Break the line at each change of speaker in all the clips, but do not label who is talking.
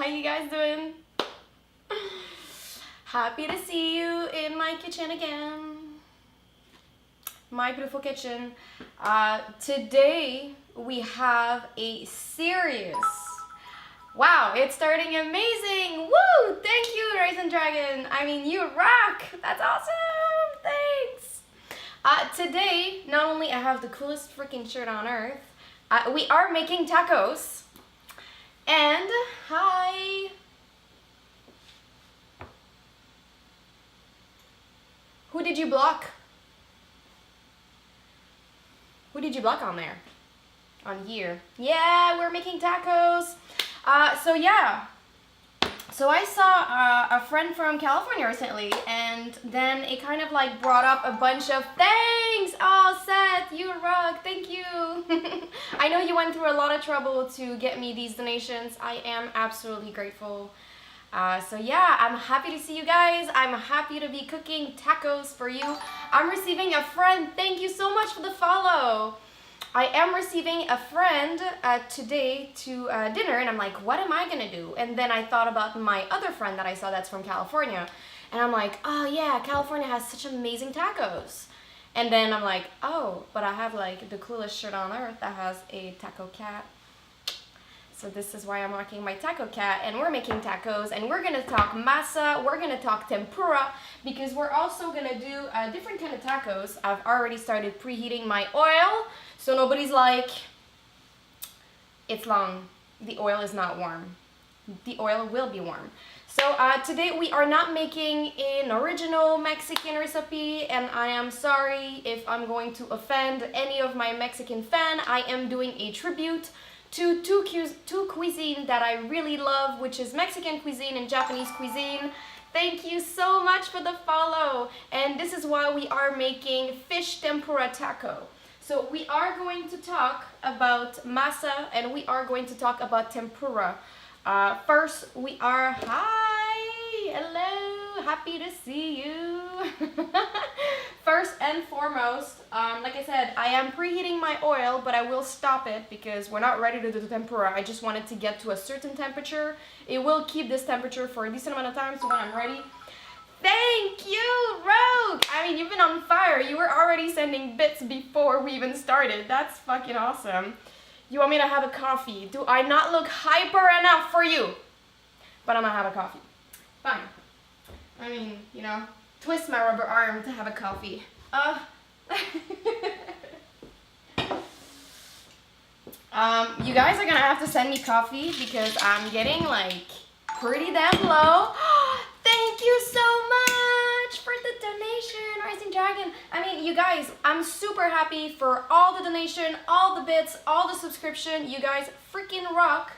How you guys doing? Happy to see you in my kitchen again. My beautiful kitchen. Today we have a series. Wow, it's starting amazing. Woo! Thank you, Rise Dragon. I mean, you rock. That's awesome. Thanks. Today, not only I have the coolest freaking shirt on earth, we are making tacos. And hi. Who did you block? Who did you block on there? On here. Yeah, we're making tacos. So I saw a friend from California recently, and then it kind of like brought up a bunch of thanks. Oh, Seth, you rock. Thank you. I know you went through a lot of trouble to get me these donations. I am absolutely grateful. So yeah, I'm happy to see you guys. I'm happy to be cooking tacos for you. I'm receiving a friend. Thank you so much for the follow. I am receiving a friend today to dinner, and I'm like, what am I gonna do? And then I thought about my other friend that I saw that's from California, and I'm like, oh yeah, California has such amazing tacos. And then I'm like, oh, but I have like the coolest shirt on earth that has a taco cat. So this is why I'm rocking my taco cat, and we're making tacos, and we're gonna talk masa, we're gonna talk tempura, because we're also gonna do a different kind of tacos. I've already started preheating my oil, so nobody's like, it's long, the oil is not warm. The oil will be warm. So today we are not making an original Mexican recipe, and I am sorry if I'm going to offend any of my Mexican fan. I am doing a tribute to two cuisine that I really love, which is Mexican cuisine and Japanese cuisine. Thank you so much for the follow. And this is why we are making fish tempura taco. So we are going to talk about masa, and we are going to talk about tempura. First, we are, hi, hello, happy to see you. First and foremost, like I said, I am preheating my oil, but I will stop it because we're not ready to do the tempura. I just wanted to get to a certain temperature. It will keep this temperature for a decent amount of time, so when I'm ready. Thank you, Rogue! I mean, you've been on fire. You were already sending bits before we even started. That's fucking awesome. You want me to have a coffee? Do I not look hyper enough for you? But I'm gonna have a coffee. Fine. I mean, you know, twist my rubber arm to have a coffee. You guys are gonna have to send me coffee because I'm getting like pretty damn low. Thank you so much for the donation, Rising Dragon. I mean, you guys, I'm super happy for all the donation, all the bits, all the subscription. You guys freaking rock.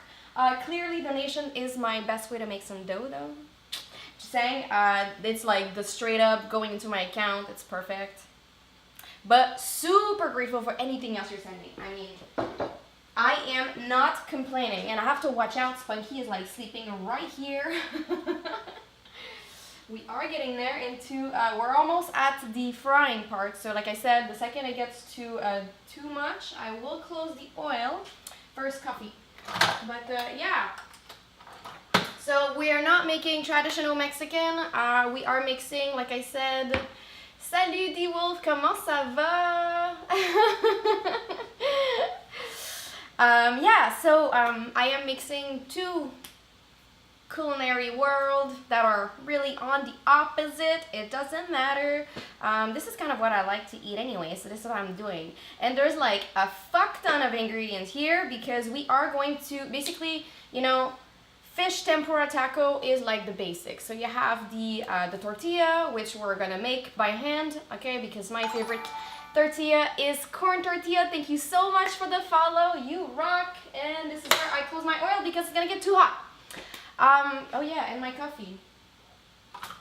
Clearly, donation is my best way to make some dough, though. Just saying, it's like the straight up going into my account. It's perfect. But super grateful for anything else you're sending. I mean, I am not complaining, and I have to watch out. Spunky is like sleeping right here. We are getting there into, we're almost at the frying part. So like I said, the second it gets to too much, I will close the oil. First coffee. But yeah. So we are not making traditional Mexican. We are mixing, like I said, salut D-Wolf, comment ça va? I am mixing two culinary world that are really on the opposite. It doesn't matter. This is kind of what I like to eat anyway, so this is what I'm doing. And there's like a fuck ton of ingredients here because we are going to basically, you know, fish tempura taco is like the basics. So you have the tortilla, which we're gonna make by hand, okay, because my favorite tortilla is corn tortilla. Thank you so much for the follow. You rock. And this is where I close my oil because it's gonna get too hot. Oh yeah, and my coffee.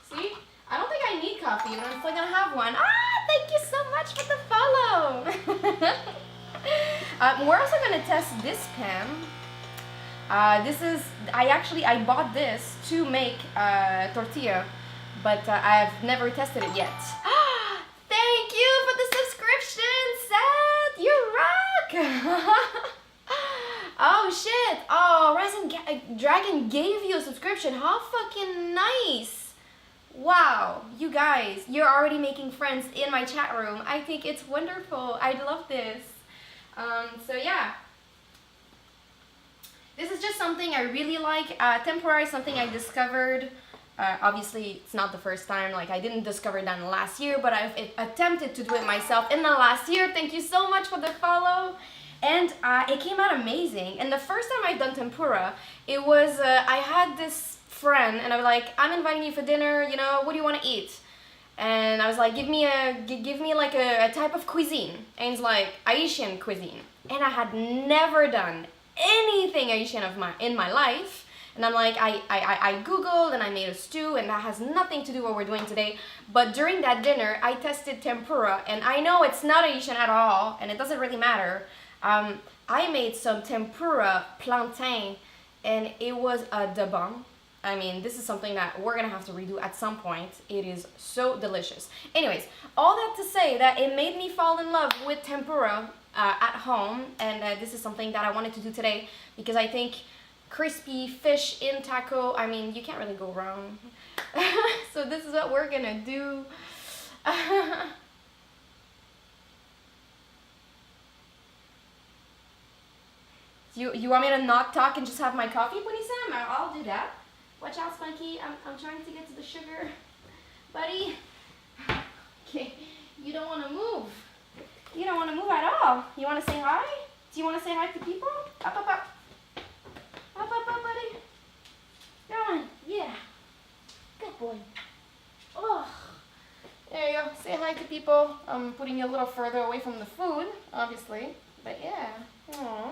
See? I don't think I need coffee, but I'm still gonna have one. Thank you so much for the follow. We're also gonna test this pan. This is, I bought this to make tortilla, but I've never tested it yet. Thank you for the subscription, Seth! You rock! Oh shit! Oh, Resin like Dragon gave you a subscription. How fucking nice. Wow, you guys, you're already making friends in my chat room. I think it's wonderful. I love this. So yeah. This is just something I really like. Tempura is something I discovered. Obviously, it's not the first time. Like, I didn't discover that last year, but I've attempted to do it myself in the last year. Thank you so much for the follow. And it came out amazing. And the first time I've done tempura, it was, I had this friend, and I was like, I'm inviting you for dinner, you know, what do you want to eat? And I was like, give me like a type of cuisine. And it's like, Haitian cuisine. And I had never done anything Haitian in my life. And I'm like, I Googled and I made a stew, and that has nothing to do with what we're doing today. But during that dinner, I tested tempura, and I know it's not Haitian at all, and it doesn't really matter. I made some tempura plantain, and it was a de bon. I mean, this is something that we're gonna have to redo at some point. It is so delicious. Anyways, all that to say that it made me fall in love with tempura at home, and this is something that I wanted to do today because I think crispy fish in taco, I mean, you can't really go wrong. So this is what we're gonna do. You want me to not talk and just have my coffee, Punisa? I'll do that. Watch out, Spunky. I'm trying to get to the sugar. Buddy. Okay, you don't want to move. You don't want to move at all. You want to say hi? Do you want to say hi to people? Up, up, up. Up, up, up, buddy. Come on. Yeah. Good boy. Oh. There you go. Say hi to people. I'm putting you a little further away from the food, obviously. But yeah. Aww.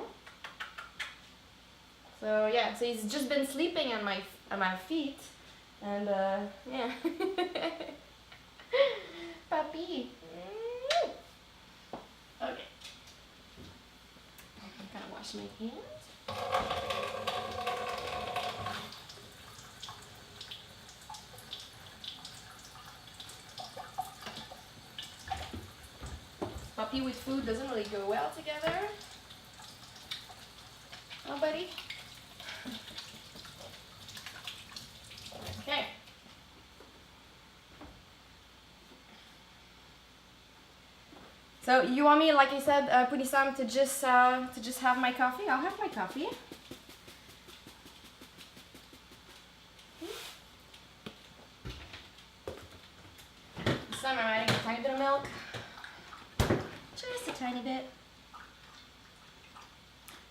So yeah, so he's just been sleeping on my feet, and yeah. Puppy. Okay. I'm gonna wash my hands. Puppy with food doesn't really go well together. Oh, buddy. Okay. So you want me, like I said, Punisam, to just have my coffee? I'll have my coffee. Some I'm adding a tiny bit of milk, just a tiny bit.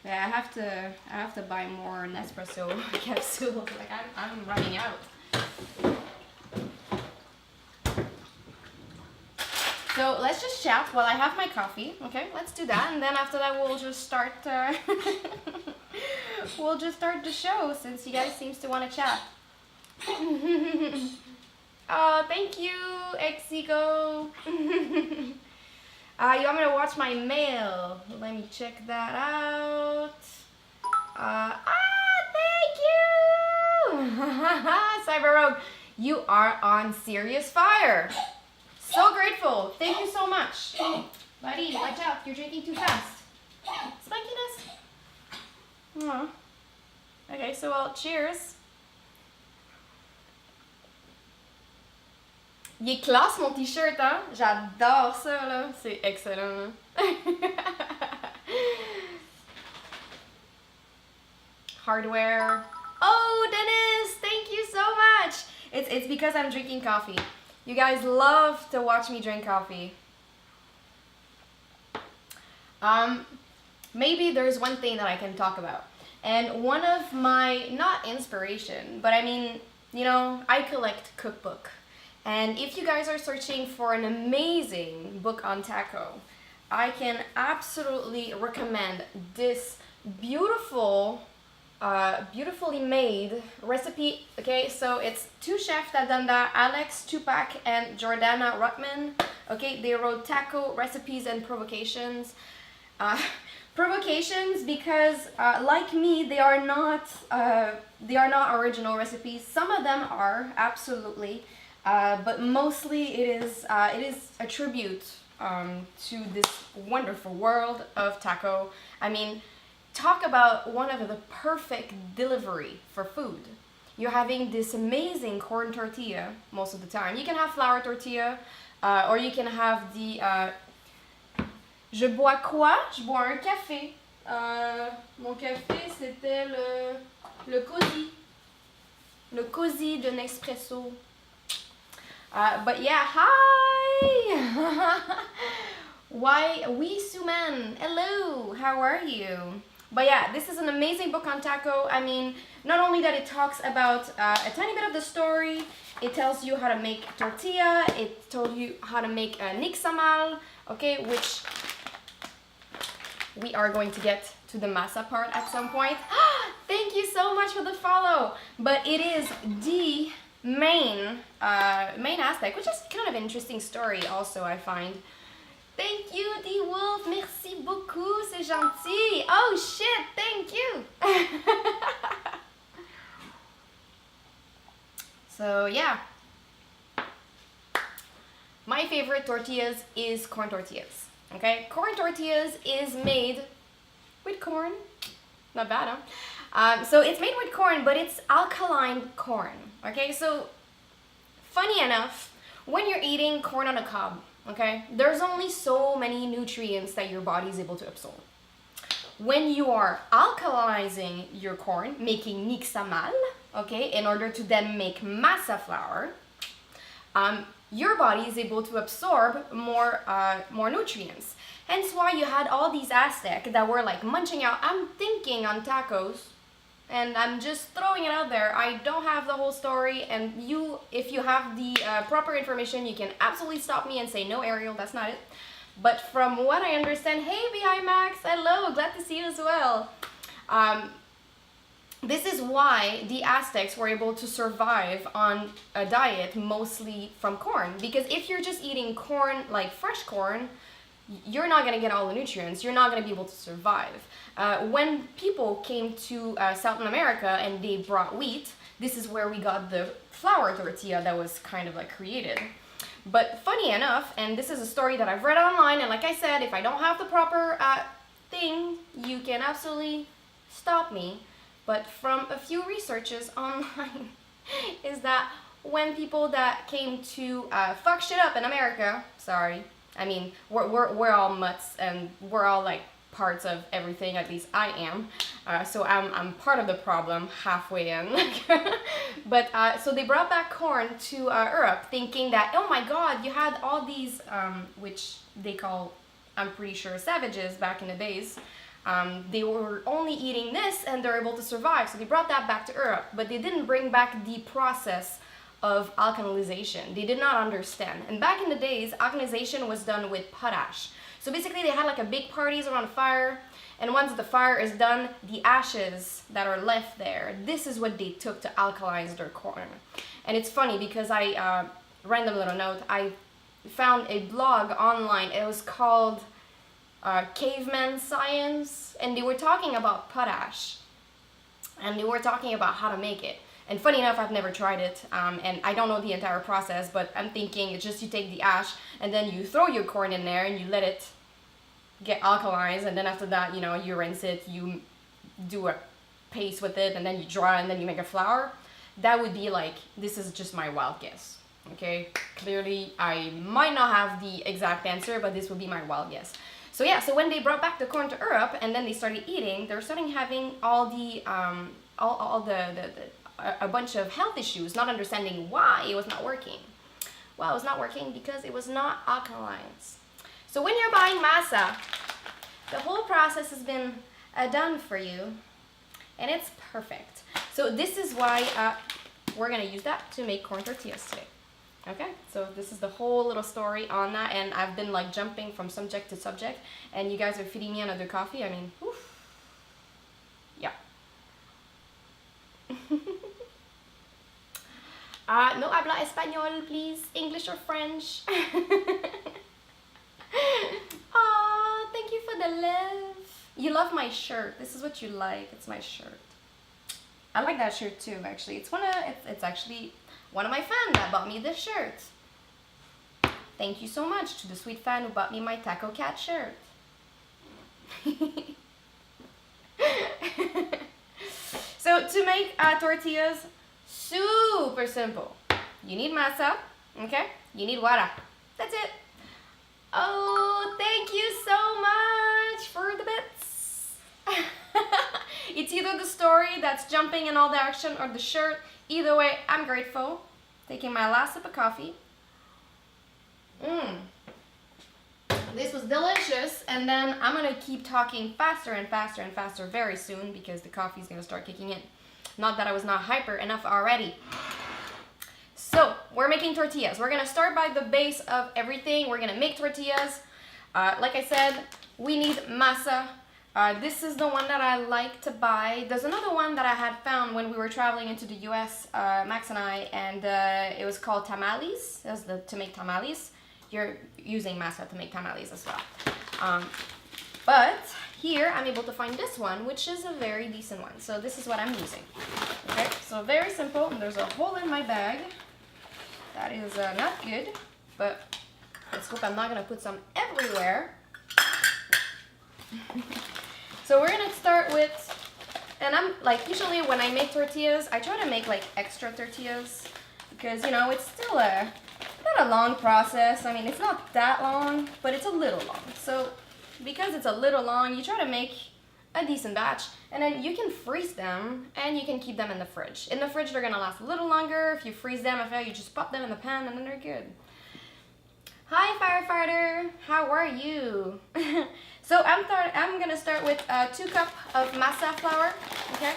Yeah, I have to buy more Nespresso capsules. Like I'm running out. So let's just chat while I have my coffee. Okay, let's do that, and then after that we'll just start. We'll just start the show since you guys seems to want to chat. Oh, thank you, Exigo. You want me to watch my mail? Let me check that out. Thank you! Cyber Rogue, you are on serious fire. So grateful. Thank you so much. Buddy, watch out. You're drinking too fast. Spikiness. Aww. Okay, so well, cheers. Il est classe mon t-shirt, hein? J'adore ça, là. C'est excellent. Hardware. Oh, Dennis! Thank you so much! It's because I'm drinking coffee. You guys love to watch me drink coffee. Maybe there's one thing that I can talk about. And one of my, not inspiration, but I mean, you know, I collect cookbook. And if you guys are searching for an amazing book on taco, I can absolutely recommend this beautifully made recipe. Okay, so it's two chefs that done that, Alex Tupac and Jordana Rutman. Okay, they wrote taco recipes and provocations. Provocations because, like me, they are not original recipes. Some of them are, absolutely. But mostly it is a tribute to this wonderful world of taco. I mean, talk about one of the perfect delivery for food. You're having this amazing corn tortilla most of the time. You can have flour tortilla, or you can have the je bois quoi? Je bois un café. Mon café, c'était le cosy. Le cosy de Nespresso. But yeah, hi! Why, oui, Suman, hello, how are you? But yeah, this is an amazing book on taco. I mean, not only that it talks about a tiny bit of the story, it tells you how to make tortilla, it told you how to make a nixtamal, okay, which we are going to get to the masa part at some point. Thank you so much for the follow. But it is the main aspect, which is kind of an interesting story also, I find. Thank you, D Wolf. Merci beaucoup, c'est gentil. Oh shit, thank you. So yeah, my favorite tortillas is corn tortillas. Okay, corn tortillas is made with corn. Not bad, huh? So it's made with corn, but it's alkaline corn. Okay, so funny enough, when you're eating corn on a cob, okay, there's only so many nutrients that your body is able to absorb. When you are alkalizing your corn, making nixtamal, okay, in order to then make masa flour, your body is able to absorb more nutrients. Hence why you had all these Aztecs that were like munching out. I'm thinking on tacos, and I'm just throwing it out there. I don't have the whole story, and if you have the proper information, you can absolutely stop me and say, no, Ariel, that's not it. But from what I understand, hey, VI Max, hello, glad to see you as well. This is why the Aztecs were able to survive on a diet mostly from corn. Because if you're just eating corn, like fresh corn, you're not going to get all the nutrients. You're not going to be able to survive. When people came to South America and they brought wheat, this is where we got the flour tortilla that was kind of like created. But funny enough, and this is a story that I've read online, and like I said, if I don't have the proper thing, you can absolutely stop me. But from a few researches online, is that when people that came to fuck shit up in America, sorry, I mean, we're all mutts and we're all like parts of everything, at least I am. So I'm part of the problem halfway in. But so they brought back corn to Europe thinking that, oh my God, you had all these, which they call, I'm pretty sure, savages back in the days. They were only eating this and they're able to survive. So they brought that back to Europe, but they didn't bring back the process of alkalization. They did not understand. And back in the days, alkalization was done with potash. So basically they had like a big parties around a fire, and once the fire is done, the ashes that are left there, this is what they took to alkalize their corn. And it's funny because random little note, I found a blog online. It was called Caveman Science, and they were talking about potash, and they were talking about how to make it. And funny enough, I've never tried it, and I don't know the entire process, but I'm thinking it's just you take the ash and then you throw your corn in there and you let it get alkalized, and then after that, you know, you rinse it, you do a paste with it, and then you dry, and then you make a flour. That would be like, this is just my wild guess, okay? Clearly, I might not have the exact answer, but this would be my wild guess. So yeah, so when they brought back the corn to Europe and then they started eating, they were starting having all the a bunch of health issues, not understanding why it was not working. Well, it was not working because it was not alkalized. So when you're buying masa, the whole process has been done for you, and it's perfect. So this is why we're gonna use that to make corn tortillas today. Okay, so this is the whole little story on that, and I've been like jumping from subject to subject, and you guys are feeding me another coffee. I mean, oof. Yeah. No habla español, please. English or French. Aw, thank you for the love. You love my shirt. This is what you like. It's my shirt. I like that shirt too, actually. It's actually one of my fans that bought me this shirt. Thank you so much to the sweet fan who bought me my Taco Cat shirt. So to make tortillas, super simple. You need masa, okay? You need water. That's it. Oh, thank you so much for the bits. It's either the story that's jumping in all the action or the shirt. Either way, I'm grateful. Taking my last sip of coffee. This was delicious, and then I'm gonna keep talking faster and faster and faster very soon because the coffee's gonna start kicking in. Not that I was not hyper enough already. So, we're making tortillas. We're gonna start by the base of everything. We're gonna make tortillas. Like I said, we need masa. This is the one that I like to buy. There's another one that I had found when we were traveling into the US, Max and I, and it was called tamales. That's to make tamales. You're using masa to make tamales as well. But here I'm able to find this one, which is a very decent one. So this is what I'm using. Okay, so very simple. There's a hole in my bag. That is not good, but let's hope I'm not gonna put some everywhere. So we're gonna start with, and I'm like, usually when I make tortillas, I try to make like extra tortillas because, you know, it's still not a long process. I mean, it's not that long, but it's a little long. So because it's a little long, you try to make a decent batch, and then you can freeze them and you can keep them in the fridge. In the fridge, they're gonna last a little longer. If you freeze them, you just pop them in the pan and then they're good. Hi, firefighter. How are you? So I'm gonna start with 2 cups of masa flour, okay?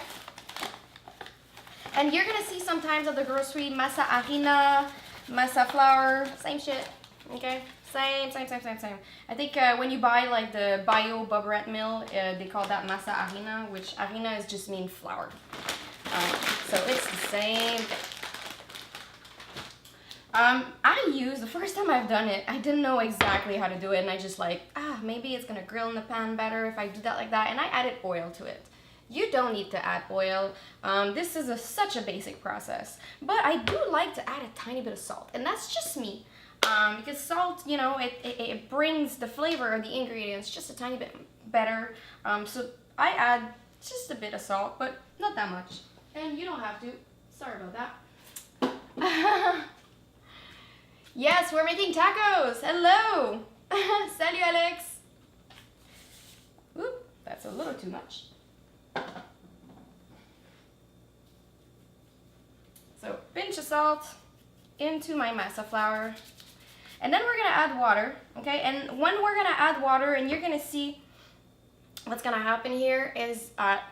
And you're gonna see sometimes at the grocery masa harina, masa flour, same shit, okay? Same. I think when you buy like the bio bubberette mill, they call that masa harina, which harina is just mean flour. So it's the same thing. The first time I've done it, I didn't know exactly how to do it, and I just like, maybe it's gonna grill in the pan better if I do that like that, and I added oil to it. You don't need to add oil. This is such a basic process, but I do like to add a tiny bit of salt, and that's just me. Because salt, you know, it brings the flavor of the ingredients just a tiny bit better. So I add just a bit of salt, but not that much. And you don't have to. Sorry about that. Yes, we're making tacos. Hello. Salut, Alex. Oop, that's a little too much. So, pinch of salt into my masa flour. And then we're gonna add water, okay? And when we're gonna add water, and you're gonna see what's gonna happen here is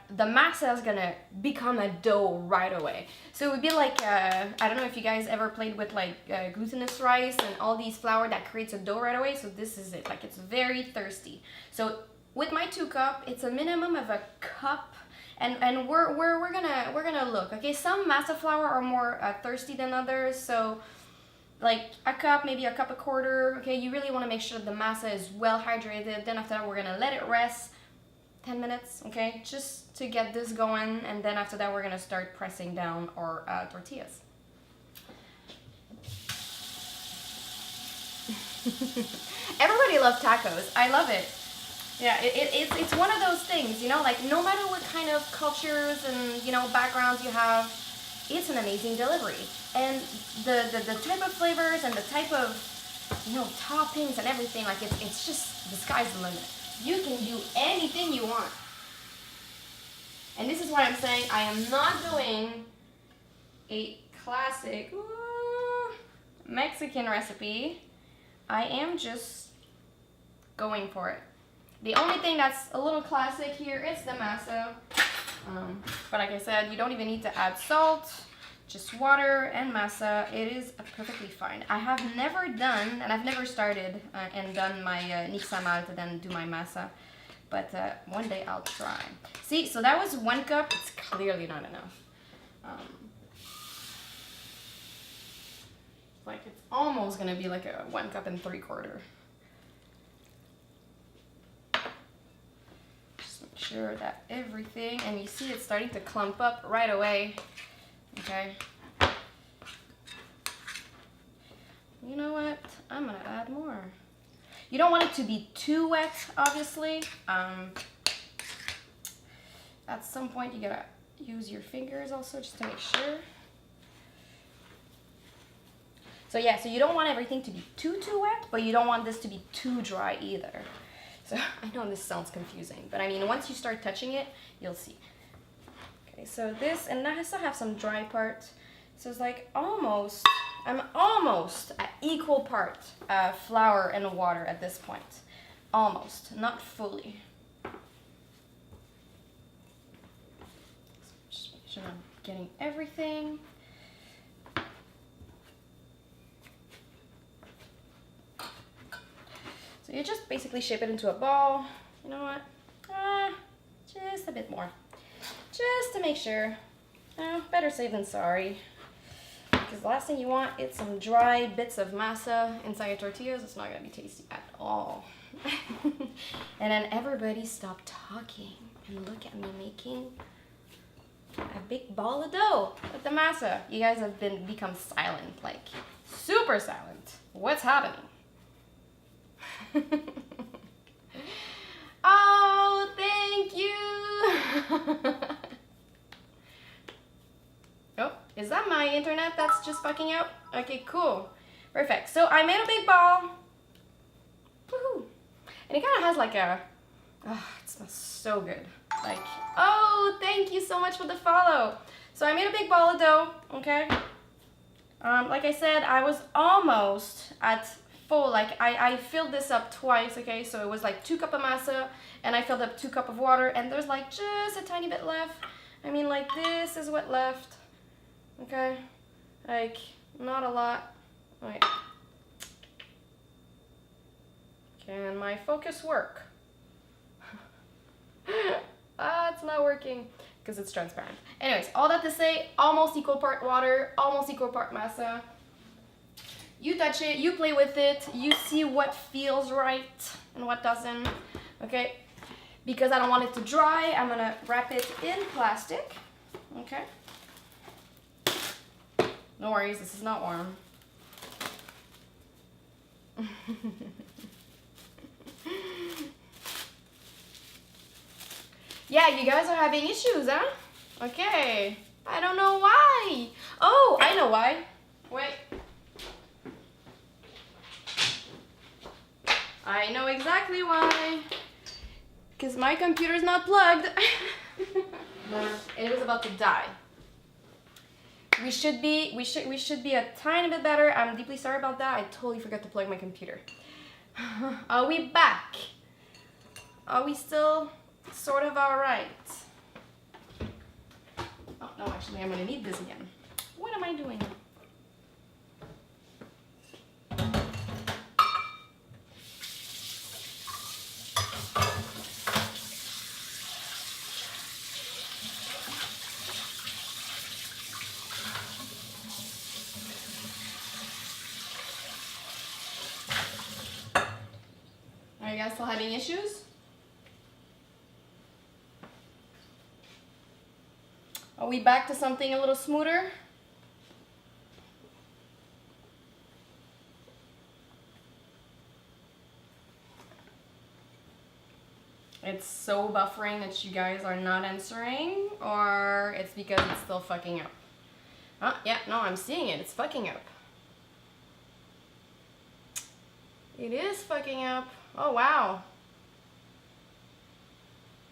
the masa is gonna become a dough right away. So it would be like, I don't know if you guys ever played with like glutinous rice and all these flour that creates a dough right away. So this is it, like it's very thirsty. So with my 2 cups, it's a minimum of a cup. And we're gonna look, okay? Some masa flour are more thirsty than others, so like a cup, maybe a cup a quarter, okay? You really wanna make sure the masa is well hydrated. Then after that, we're gonna let it rest 10 minutes, okay? Just to get this going, and then after that, we're gonna start pressing down our tortillas. Everybody loves tacos. I love it. Yeah, it's one of those things, you know, like no matter what kind of cultures and, you know, backgrounds you have, it's an amazing delivery. And the type of flavors and the type of, you know, toppings and everything, like it's just, the sky's the limit. You can do anything you want. And this is what I'm saying, I am not doing a classic Mexican recipe. I am just going for it. The only thing that's a little classic here is the masa. But like I said, you don't even need to add salt, just water and masa. It is perfectly fine. I have never done, and I've never started and done my nixtamal to then do my masa. But one day I'll try. See, so that was 1 cup. It's clearly not enough. Like it's almost gonna be like a 1 cup and 3/4. Sure that everything, and you see it's starting to clump up right away, okay? You know what, I'm gonna add more. You don't want it to be too wet, obviously, at some point you gotta use your fingers also just to make sure. So yeah, so you don't want everything to be too wet, but you don't want this to be too dry either. So I know this sounds confusing, but I mean, once you start touching it, you'll see. Okay, so this, and I still have some dry part. So it's like almost, I'm almost at equal part flour and water at this point. Almost, not fully. So just make sure I'm getting everything. So you just basically shape it into a ball. You know what? Just a bit more. Just to make sure. Better safe than sorry. Because the last thing you want is some dry bits of masa inside your tortillas. It's not going to be tasty at all. And then everybody stop talking and look at me making a big ball of dough with the masa. You guys have become silent, like super silent. What's happening? Oh, thank you. Oh, is that my internet that's just fucking out? Okay, cool. Perfect. So I made a big ball. Woohoo. And it kind of has like a, oh, it smells so good. Like, oh, thank you so much for the follow. So I made a big ball of dough, okay? Like I said, I was almost at full, like I filled this up twice, okay? So it was like 2 cups of masa, and I filled up 2 cups of water, and there's like just a tiny bit left. I mean, like this is what left, okay? Like, not a lot. Okay. Can my focus work? It's not working because it's transparent. Anyways, all that to say, almost equal part water, almost equal part masa. You touch it, you play with it, you see what feels right and what doesn't, okay? Because I don't want it to dry, I'm gonna wrap it in plastic, okay? No worries, this is not warm. Yeah, you guys are having issues, huh? Okay. I don't know why. Oh, I know why. Wait. I know exactly why. Because my computer's not plugged. It was about to die. We should be a tiny bit better. I'm deeply sorry about that. I totally forgot to plug my computer. Are we back? Are we still sort of alright? Oh no, actually I'm gonna need this again. What am I doing? Are you guys still having issues? Are we back to something a little smoother? It's so buffering that you guys are not answering, or it's because it's still fucking up? Yeah, no, I'm seeing it. It's fucking up. It is fucking up. Oh, wow.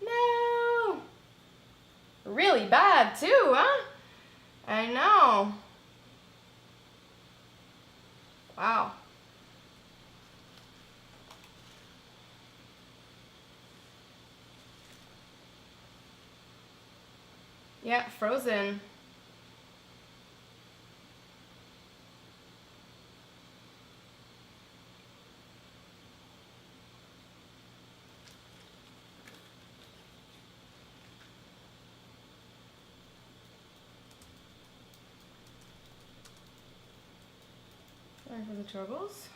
No. Really bad too, huh? I know. Wow. Yeah, frozen. Sorry for the troubles.